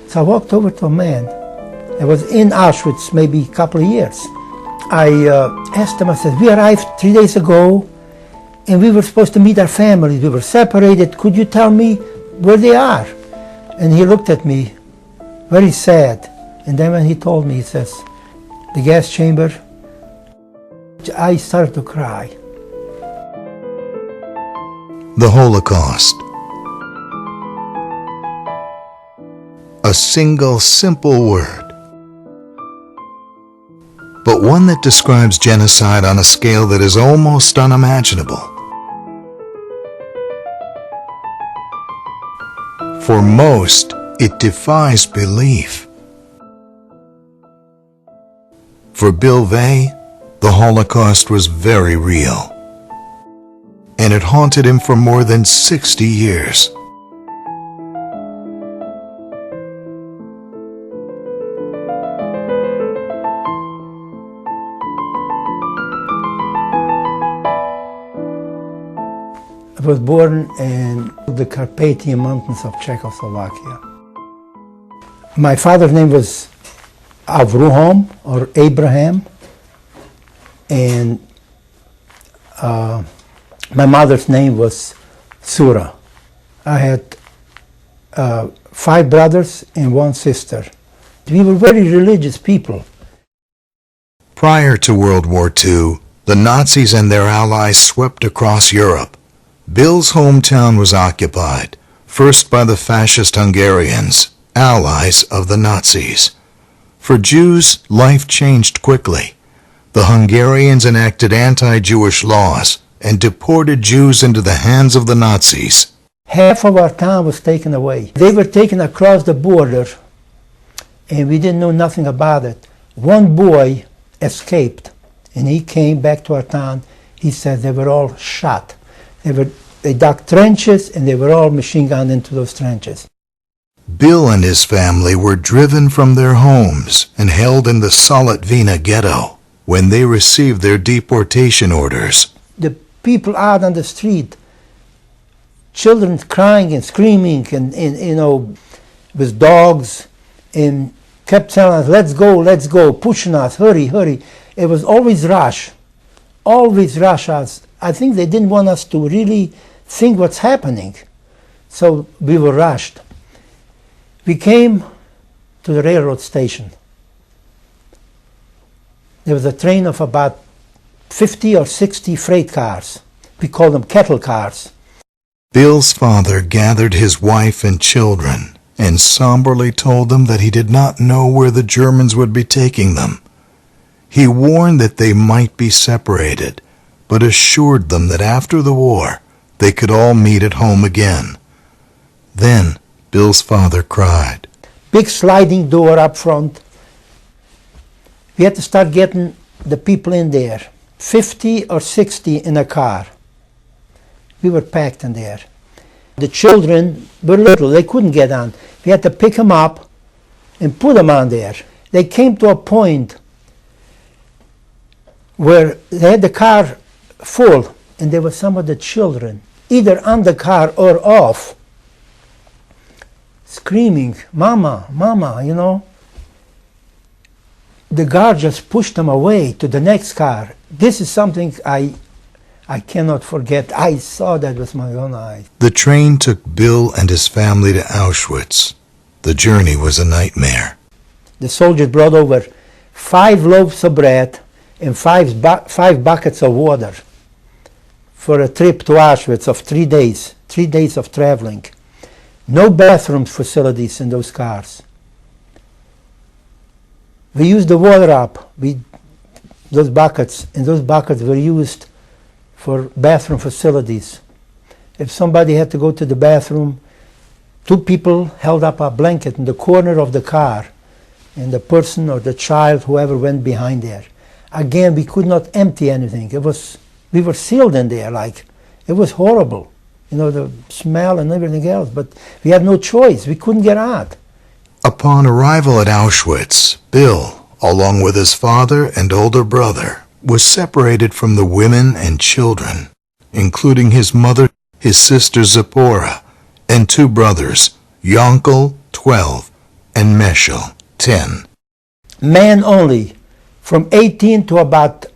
So I walked over to a man. I was in Auschwitz maybe a couple of years. I asked him, I said, we arrived 3 days ago and we were supposed to meet our families. We were separated. Could you tell me where they are? And he looked at me, very sad. And then when he told me, he says, the gas chamber, I started to cry. The Holocaust. A single, simple word, but one that describes genocide on a scale that is almost unimaginable. For most, it defies belief. For Bill Vegh, the Holocaust was very real, and it haunted him for more than 60 years. I was born in the Carpathian Mountains of Czechoslovakia. My father's name was Avruhom, or Abraham, and my mother's name was Sura. I had 5 brothers and 1 sister. We were very religious people. Prior to World War II, the Nazis and their allies swept across Europe. Bill's hometown was occupied, first by the fascist Hungarians, allies of the Nazis. For Jews, life changed quickly. The Hungarians enacted anti-Jewish laws and deported Jews into the hands of the Nazis. Half of our town was taken away. They were taken across the border, and we didn't know nothing about it. One boy escaped, and he came back to our town. He said they were all shot. They dug trenches, and they were all machine gunned into those trenches. Bill and his family were driven from their homes and held in the Vegh ghetto when they received their deportation orders. The people out on the street, children crying and screaming, and with dogs, and kept telling us, let's go, pushing us, hurry, hurry. It was always rush us. I think they didn't want us to really think what's happening. So we were rushed. We came to the railroad station. There was a train of about 50 or 60 freight cars. We called them kettle cars. Bill's father gathered his wife and children and somberly told them that he did not know where the Germans would be taking them. He warned that they might be separated, but assured them that after the war, they could all meet at home again. Then, Bill's father cried. Big sliding door up front. We had to start getting the people in there. 50 or 60 in a car. We were packed in there. The children were little, they couldn't get on. We had to pick them up and put them on there. They came to a point where they had the car full, and there were some of the children, either on the car or off, screaming, "Mama, Mama," The guard just pushed them away to the next car. This is something I cannot forget. I saw that with my own eyes. The train took Bill and his family to Auschwitz. The journey was a nightmare. The soldiers brought over 5 loaves of bread and 5 buckets of water for a trip to Auschwitz of 3 days, 3 days of traveling. No bathroom facilities in those cars. We used the water up, those buckets, and those buckets were used for bathroom facilities. If somebody had to go to the bathroom, 2 people held up a blanket in the corner of the car, and the person or the child, whoever went behind there. Again, we could not empty anything. We were sealed in there, it was horrible. The smell and everything else, but we had no choice. We couldn't get out. Upon arrival at Auschwitz, Bill, along with his father and older brother, was separated from the women and children, including his mother, his sister Zipporah, and 2 brothers, Yonkel, 12, and Meshel, 10. Men only, from 18 to about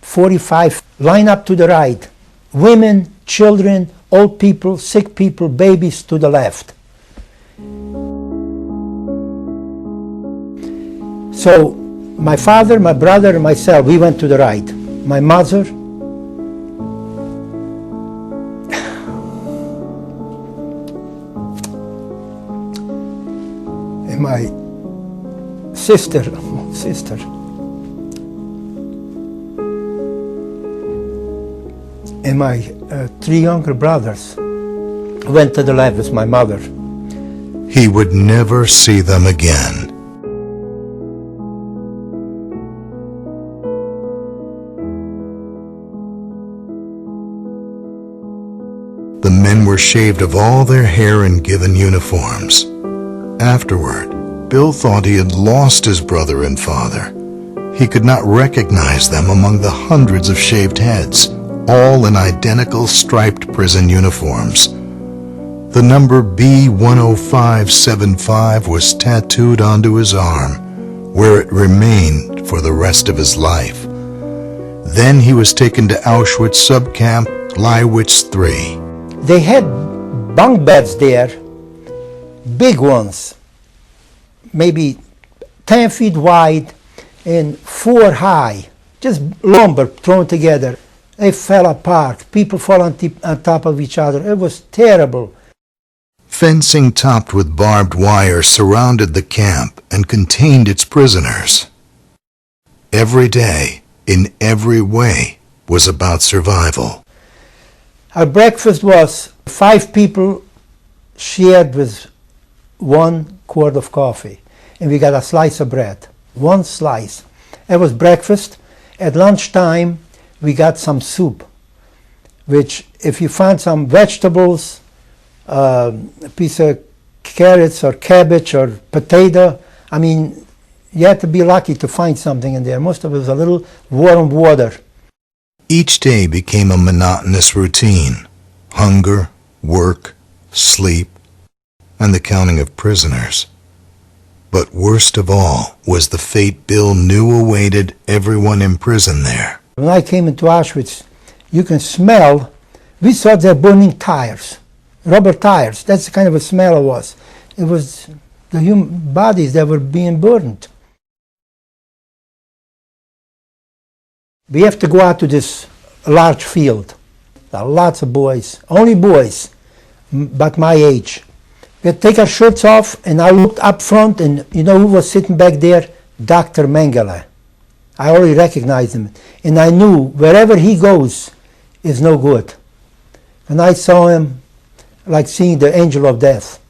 45, line up to the right. Women, children, old people, sick people, babies to the left. So my father, my brother, and myself, we went to the right. My mother, and my sister, and my 3 younger brothers went to the left with my mother. He would never see them again. The men were shaved of all their hair and given uniforms. Afterward, Bill thought he had lost his brother and father. He could not recognize them among the hundreds of shaved heads, all in identical striped prison uniforms. The number B10575 was tattooed onto his arm, where it remained for the rest of his life. Then he was taken to Auschwitz subcamp Gleiwitz III. They had bunk beds there, big ones, maybe 10 feet wide and 4 high, just lumber thrown together. They fell apart. People fell on top of each other. It was terrible. Fencing topped with barbed wire surrounded the camp and contained its prisoners. Every day, in every way, was about survival. Our breakfast was 5 people shared with 1 quart of coffee, and we got a slice of bread, 1 slice. It was breakfast. At lunchtime, we got some soup, which if you found some vegetables, a piece of carrots or cabbage or potato, I mean, you had to be lucky to find something in there. Most of it was a little warm water. Each day became a monotonous routine: hunger, work, sleep, and the counting of prisoners. But worst of all was the fate Bill knew awaited everyone imprisoned there. When I came into Auschwitz, you can smell, we thought they're burning tires, rubber tires. That's the kind of a smell it was. It was the human bodies that were being burned. We have to go out to this large field. There are lots of boys, only boys, but my age. We had to take our shirts off, and I looked up front, and you know who was sitting back there? Dr. Mengele. I already recognized him, and I knew wherever he goes is no good. And I saw him like seeing the angel of death.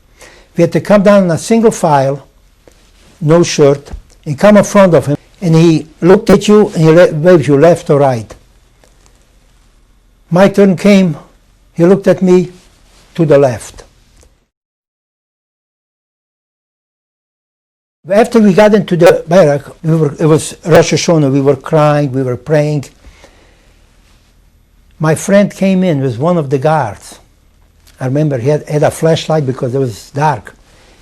We had to come down in a single file, no shirt, and come in front of him, and he looked at you and he waved you left or right. My turn came, he looked at me to the left. After we got into the barrack, it was Rosh Hashanah, we were crying, we were praying. My friend came in with one of the guards. I remember he had a flashlight because it was dark.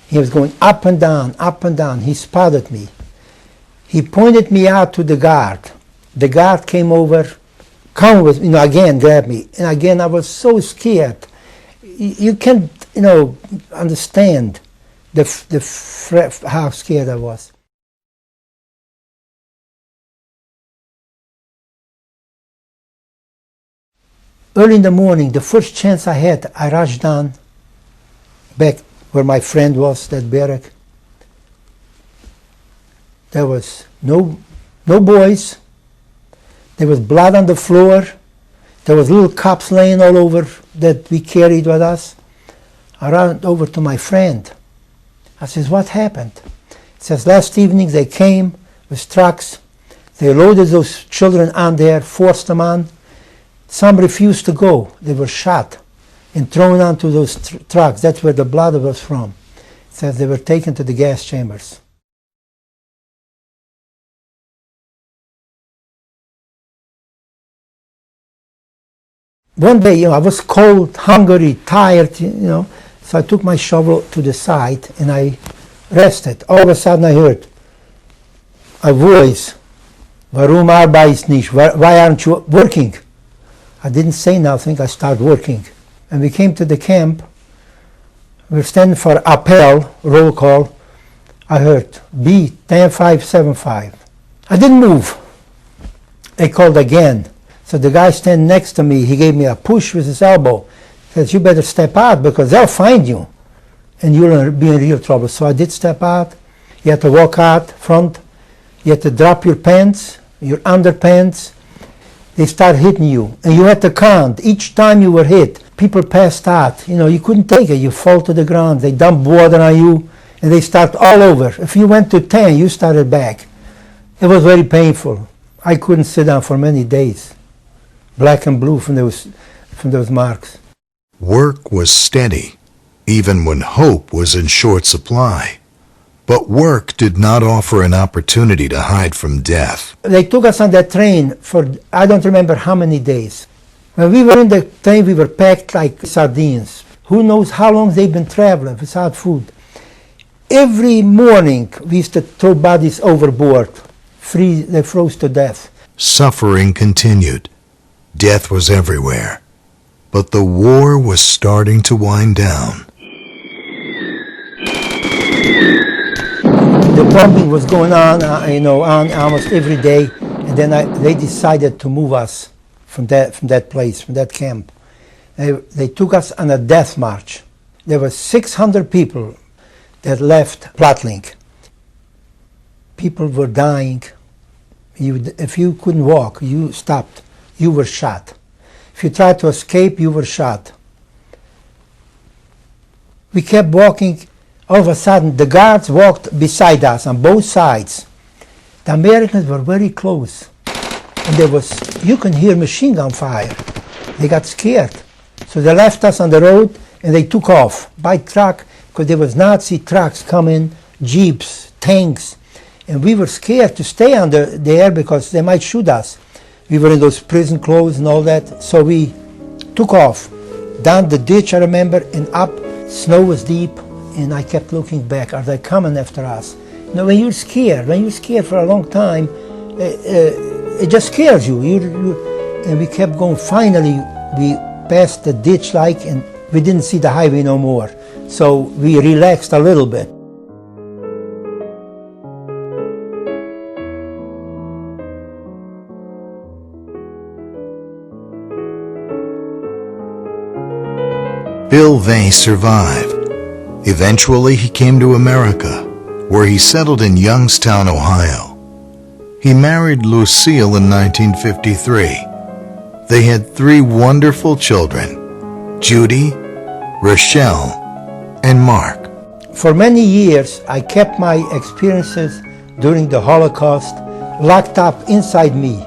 He was going up and down, up and down. He spotted me. He pointed me out to the guard. The guard came over, come with, again grabbed me. And again I was so scared. You can't, understand how scared I was. Early in the morning, the first chance I had, I rushed down back where my friend was, that barrack. There was no boys. There was blood on the floor. There was little cups laying all over that we carried with us. I ran over to my friend. I says, what happened? He says, last evening they came with trucks. They loaded those children on there, forced them on. Some refused to go. They were shot and thrown onto those trucks. That's where the blood was from. It says they were taken to the gas chambers. One day, I was cold, hungry, tired, so I took my shovel to the side and I rested. All of a sudden I heard a voice, Warum arbeitest nicht? Why aren't you working? I didn't say nothing, I started working. And we came to the camp, we were standing for appel, roll call. I heard B 10575. I didn't move. They called again. So the guy standing next to me, he gave me a push with his elbow. He says, you better step out because they'll find you and you'll be in real trouble. So I did step out. You had to walk out front. You had to drop your pants, your underpants. They start hitting you. And you had to count. Each time you were hit, people passed out. You know, you couldn't take it. You fall to the ground. They dump water on you and they start all over. If you went to 10, you started back. It was very painful. I couldn't sit down for many days. Black and blue from those marks. Work was steady, even when hope was in short supply. But work did not offer an opportunity to hide from death. They took us on that train for, I don't remember how many days. When we were in the train, we were packed like sardines. Who knows how long they've been traveling without food. Every morning, we used to throw bodies overboard. They froze to death. Suffering continued. Death was everywhere. But the war was starting to wind down. The bombing was going on, on almost every day, and then they decided to move us from that place, from that camp. They took us on a death march. There were 600 people that left Plattling. People were dying. If you couldn't walk, you stopped. You were shot. If you tried to escape, you were shot. We kept walking. All of a sudden, the guards walked beside us on both sides. The Americans were very close. And you can hear machine gun fire. They got scared. So they left us on the road and they took off by truck because there was Nazi trucks coming, jeeps, tanks. And we were scared to stay there because they might shoot us. We were in those prison clothes and all that. So we took off down the ditch, I remember, and up. Snow was deep. And I kept looking back. Are they coming after us? Now, when you're scared for a long time, it just scares you. And we kept going. Finally, we passed the ditch and we didn't see the highway no more. So we relaxed a little bit. Bill Vegh survived. Eventually, he came to America, where he settled in Youngstown, Ohio. He married Lucille in 1953. They had 3 wonderful children, Judy, Rochelle, and Mark. For many years, I kept my experiences during the Holocaust locked up inside me.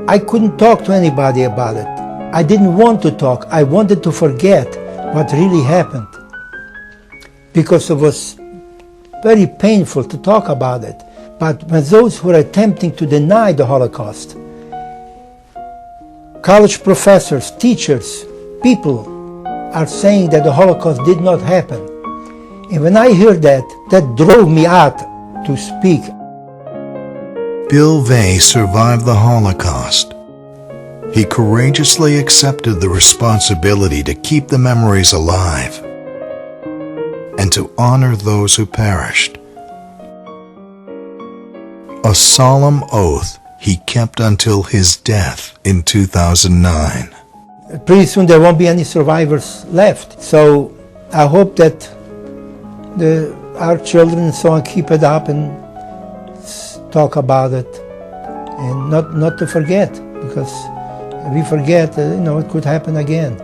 I couldn't talk to anybody about it. I didn't want to talk. I wanted to forget what really happened, because it was very painful to talk about it. But when those who are attempting to deny the Holocaust, college professors, teachers, people are saying that the Holocaust did not happen. And when I heard that, that drove me out to speak. Bill Vegh survived the Holocaust. He courageously accepted the responsibility to keep the memories alive and to honor those who perished. A solemn oath he kept until his death in 2009. Pretty soon there won't be any survivors left. So I hope that our children and so on keep it up and talk about it, and not to forget, because if we forget, it could happen again.